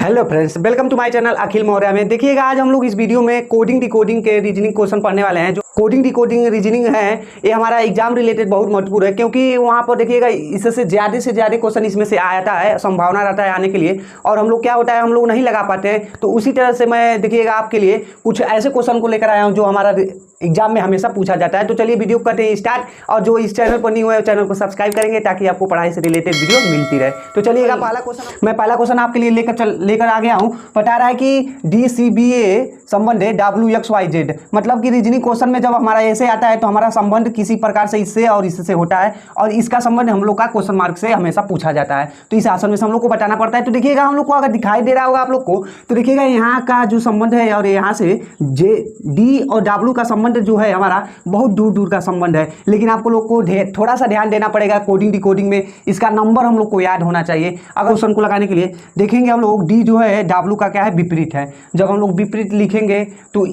Hello friends, welcome to my channel Akhil Maurya में। देखिएगा आज हम लोग इस वीडियो में कोडिंग डिकोडिंग के रीजनिंग क्वेश्चन पढ़ने वाले हैं। जो कोडिंग डिकोडिंग रीजनिंग है ये हमारा एग्जाम रिलेटेड बहुत महत्वपूर्ण है, क्योंकि वहाँ पर देखिएगा इससे से ज़्यादा क्वेश्चन इसमें से आता है, संभावना रहता है आने के लिए। और हम लोग क्या होता है, हम लोग नहीं लगा पाते हैं। तो उसी तरह से मैं देखिएगा आपके लिए कुछ ऐसे क्वेश्चन को लेकर आया हूँ जो हमारा एग्जाम में हमेशा पूछा जाता है। तो चलिए वीडियो करते हैं स्टार्ट। और जो इस चैनल पर नहीं हुआ है चैनल को सब्सक्राइब करेंगे ताकि आपको पढ़ाई से रिलेटेड वीडियो मिलती रहे। तो चलिएगा पहला क्वेश्चन आपके लिए लेकर आ गया हूँ। बता रहा है कि DCBA संबंध है WXYZ, मतलब कि रीजनिंग क्वेश्चन में जब हमारा ऐसे आता है तो हमारा संबंध किसी प्रकार से इससे और इससे होता है, और इसका संबंध हम लोग का क्वेश्चन मार्क से हमेशा पूछा जाता है। तो इस आंसर में से हम लोग को बताना पड़ता है। तो देखिएगा हम लोग को अगर दिखाई दे रहा होगा आप लोग को, तो देखिएगा यहाँ का जो संबंध है और यहाँ से D और W का संबंध जो है हमारा बहुत दूर दूर का संबंध है। लेकिन आपको लोग को थोड़ा सा ध्यान देना पड़ेगा कोडिंग डिकोडिंग में। इसका नंबर हम लोग को याद होना चाहिए। अगर क्वेश्चन को लगाने के लिए देखेंगे हम लोग, D जो है W का क्या है, विपरीत है। जब हम लोग विपरीत लिखेंगे तो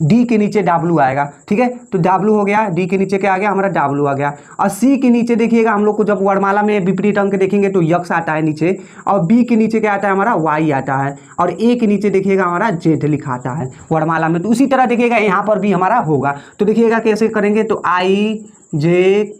D के नीचे W आएगा, ठीक है। तो W हो गया, D के नीचे क्या आ गया, हमारा W आ गया। और C के नीचे देखिएगा हम लोग को जब वर्णमाला में विपरीत अंक देखेंगे तो यक्ष आता है नीचे, और B के नीचे क्या आता है, हमारा Y आता है, और A के नीचे देखिएगा हमारा Z लिखा आता है वर्णमाला में। तो उसी तरह देखिएगा यहाँ पर भी हमारा होगा। तो देखिएगा कैसे करेंगे, तो IJKL।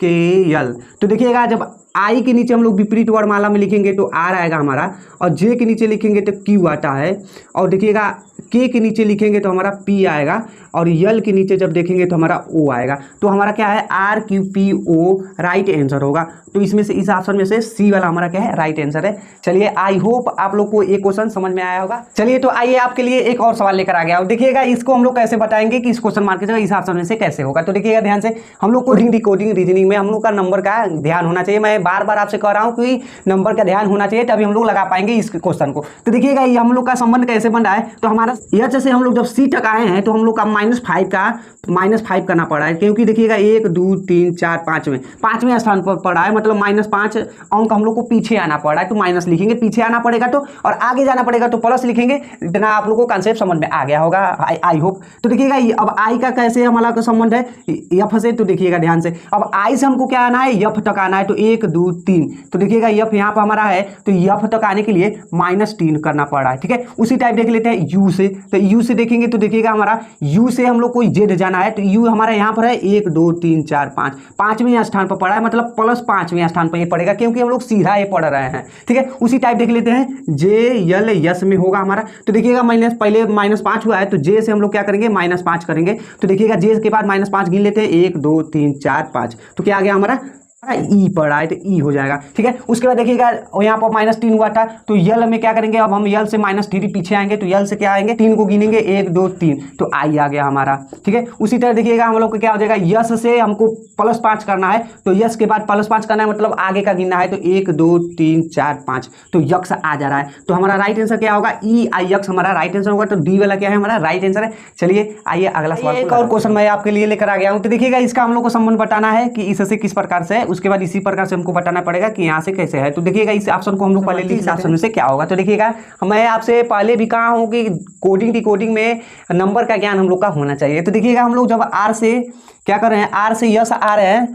तो देखिएगा जब I के नीचे हम लोग विपरीत वर्णमाला में लिखेंगे तो R आएगा हमारा, और J के नीचे लिखेंगे तो Q आता है, और देखिएगा K के नीचे लिखेंगे तो हमारा P आएगा, और L के नीचे जब देखेंगे तो हमारा O आएगा। तो हमारा क्या है, RQPO राइट आंसर होगा। तो इसमें से इस ऑप्शन में से C वाला हमारा क्या है, राइट आंसर है। चलिए आई होप आप लोग को एक क्वेश्चन समझ में आया होगा। चलिए तो आइए आपके लिए एक और सवाल लेकर आ गया। और देखिएगा इसको हम लोग कैसे बताएंगे कि इस क्वेश्चन मार्क की जगह इस ऑप्शन में से कैसे होगा। तो देखिएगा ध्यान से, हम लोग कोडिंग डिकोडिंग रीजनिंग में हम लोग का नंबर का ध्यान होना चाहिए। मैं बार बार आपसे कह रहा हूँ कि नंबर का ध्यान होना चाहिए, तभी हम लोग लगा पाएंगे इस क्वेश्चन को। तो देखिएगा ये हम लोग का संबंध कैसे बन रहा है। तो हमारा H से हम लोग जब C तक आए हैं तो हम लोग का -5 करना पड़ा है, क्योंकि देखिएगा 1 2 3 4 पाँचवें स्थान पर पड़ा है, मतलब -5 अंक हम लोग को पीछे आना पड़ा है। तो माइनस लिखेंगे, पीछे आना पड़ेगा तो, और आगे जाना पड़ेगा तो प्लस लिखेंगे। इतना आप लोगों को कंसेप्ट समझ में आ गया होगा आई होप। तो देखिएगा अब I का कैसे हमारा का संबंध है F से। तो देखिएगा ध्यान से, अब I से हमको क्या आना है, F तक आना है। तो 1 2 3, तो देखिएगा F यहाँ पर हमारा है, तो F तक आने के लिए -3 करना पड़ा है, ठीक है। उसी टाइप देख लेते हैं U से। तो U से देखेंगे तो देखिएगा हमारा U से हम लोग को Z जाना है। तो U हमारा यहाँ पर है 1 2 3 4 5, पाँचवें स्थान पर पड़ा है, मतलब +5वें स्थान पर ये पड़ेगा, क्योंकि हम लोग सीधा ये पढ़ रहे हैं, ठीक है। उसी टाइप देख लेते हैं JL यस में होगा हमारा। तो देखिएगा पहले -5 हुआ है, तो J से हम लोग क्या करेंगे, -5 करेंगे। तो देखिएगा J के बाद -5 गिन लेते हैं, 1 2 3 4 5, तो क्या आ गया हमारा E पड़ा है, तो E हो जाएगा, ठीक है। उसके बाद देखिएगा यहाँ पर -3 हुआ था, तो L में क्या करेंगे, अब हम L से -3 पीछे आएंगे, तो L से क्या आएंगे, 3 को गिनेंगे, 1 2 3, तो I आ गया हमारा, ठीक है। उसी तरह देखिएगा हम लोग को क्या हो जाएगा, यस से हमको +5 करना है, तो यस के बाद +5 करना है, मतलब आगे का गिनना है। तो 1 2 3 4 5, तो यक्स आ जा रहा है। तो हमारा राइट आंसर क्या होगा, EIX हमारा राइट आंसर होगा। तो D वाला क्या है, हमारा राइट आंसर है। चलिए आइए अगला सवाल, एक और क्वेश्चन मैं आपके लिए लेकर आ गया हूँ। तो देखिएगा इसका हम लोग को संबंध बताना है कि इससे किस प्रकार से है, उसके बाद इसी प्रकार से हमको बताना पड़ेगा कि यहाँ से कैसे है। तो देखिएगा इस ऑप्शन को हम लोग पहले लिख, इस ऑप्शन में से क्या होगा। तो देखिएगा मैं आपसे पहले भी कहा हूँ कि कोडिंग डिकोडिंग में नंबर का ज्ञान हम लोग का होना चाहिए। तो देखिएगा हम लोग जब R से क्या कर रहे हैं, R से यस आ रहे हैं,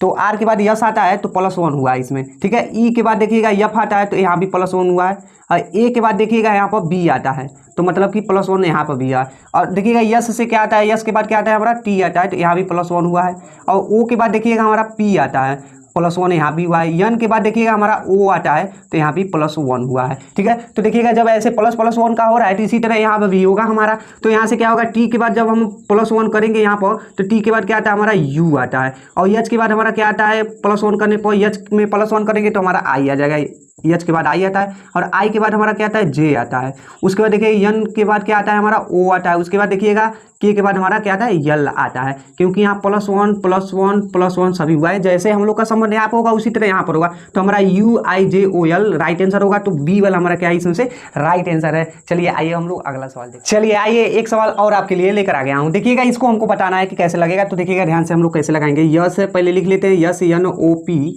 तो R के बाद यस आता है तो +1 हुआ है इसमें, ठीक है। E के बाद देखिएगा F आता है, तो यहाँ भी +1 हुआ है। और A के बाद देखिएगा यहाँ पर B आता है, तो मतलब कि +1 यहाँ पर भी है। और देखिएगा यस से क्या आता है, यस के बाद क्या आता है हमारा T आता है, तो यहाँ भी +1 हुआ है। और O के बाद देखिएगा हमारा P आता है, +1 यहाँ भी हुआ है। N के बाद देखिएगा हमारा O आता है, तो यहाँ भी +1 हुआ है, ठीक है। तो देखिएगा जब ऐसे +1 का हो रहा है, तो इसी तरह यहाँ पर भी होगा हमारा। तो यहाँ से क्या होगा, T के बाद जब हम +1 करेंगे यहाँ पर, तो T के बाद क्या आता है हमारा U आता है, और H के बाद हमारा क्या आता है, +1 करने पर H में +1 करेंगे तो हमारा I आ जाएगा। H के बाद I आता है, और I के बाद हमारा क्या आता है, J आता है। उसके बाद देखिए N के बाद क्या आता है हमारा, O आता है। उसके बाद देखिएगा K के बाद हमारा क्या आता है, L आता है, क्योंकि यहाँ +1 सभी हुआ है। जैसे हम लोग का संबंध यहाँ पर होगा उसी तरह यहाँ पर होगा। तो हमारा UIJOL राइट आंसर होगा। तो B वाला हमारा क्या है, इसमें से राइट आंसर है। चलिए आइए हम लोग अगला सवाल देखते हैं। चलिए आइए एक सवाल और आपके लिए लेकर आ गया हूँ। देखिएगा इसको हमको बताना है कि कैसे लगेगा। तो देखिएगा ध्यान से हम लोग कैसे लगाएंगे। यस पहले लिख लेते हैं, यस NOP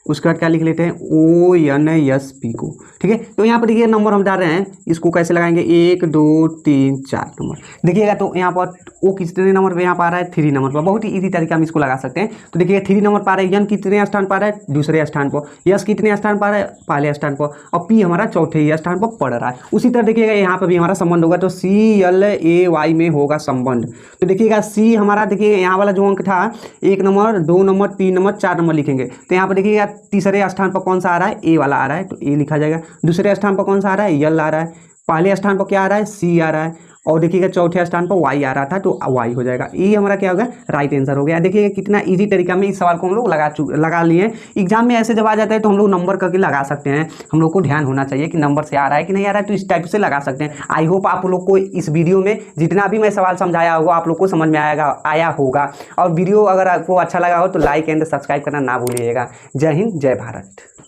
उसके बाद क्या लिख लेते हैं ONSP को। ठीक है, तो यहाँ पर देखिए नंबर हम डाल रहे हैं, इसको कैसे लगाएंगे 1 2 3 4 नंबर देखिएगा। तो यहाँ पर ओ कितने नंबर पे यहाँ पर आ रहा है 3 नंबर पर, बहुत ही इजी तरीके हम इसको लगा सकते हैं। तो देखिए 3 नंबर पर आ रहा है, एन कितने स्थान पर आ रहा है दूसरे स्थान पर, यस कितने स्थान पर आ रहा है पहले स्थान पर, और पी हमारा चौथे स्थान पर पड़ रहा है। उसी तरह देखिएगा यहाँ पर भी हमारा संबंध होगा, तो CLAY में होगा संबंध। तो देखिएगा सी हमारा, देखिए यहाँ वाला जो अंक था 1 नंबर 2 नंबर 3 नंबर 4 नंबर लिखेंगे, तो यहाँ पर देखिएगा तीसरे स्थान पर कौन सा आ रहा है ए वाला आ रहा है, तो ए लिखा जाएगा। दूसरे स्थान पर कौन सा आ रहा है यल आ रहा है, पहले स्थान पर क्या आ रहा है सी आ रहा है, और देखिएगा चौथे स्थान पर वाई आ रहा था, तो वाई हो जाएगा। ये हमारा क्या होगा राइट आंसर हो गया। देखिएगा कितना इजी तरीका में इस सवाल को हम लोग लगा लिए। एग्जाम में ऐसे जब आ जाता है तो हम लोग नंबर करके लगा सकते हैं, हम लोग को ध्यान होना चाहिए कि नंबर से आ रहा है कि नहीं आ रहा है, तो इस टाइप से लगा सकते हैं। आई होप आप लोग को इस वीडियो में जितना भी मैं सवाल समझाया होगा आप लोग को समझ में आया होगा। और वीडियो अगर आपको अच्छा लगा हो तो लाइक एंड सब्सक्राइब करना ना भूलिएगा। जय हिंद जय भारत।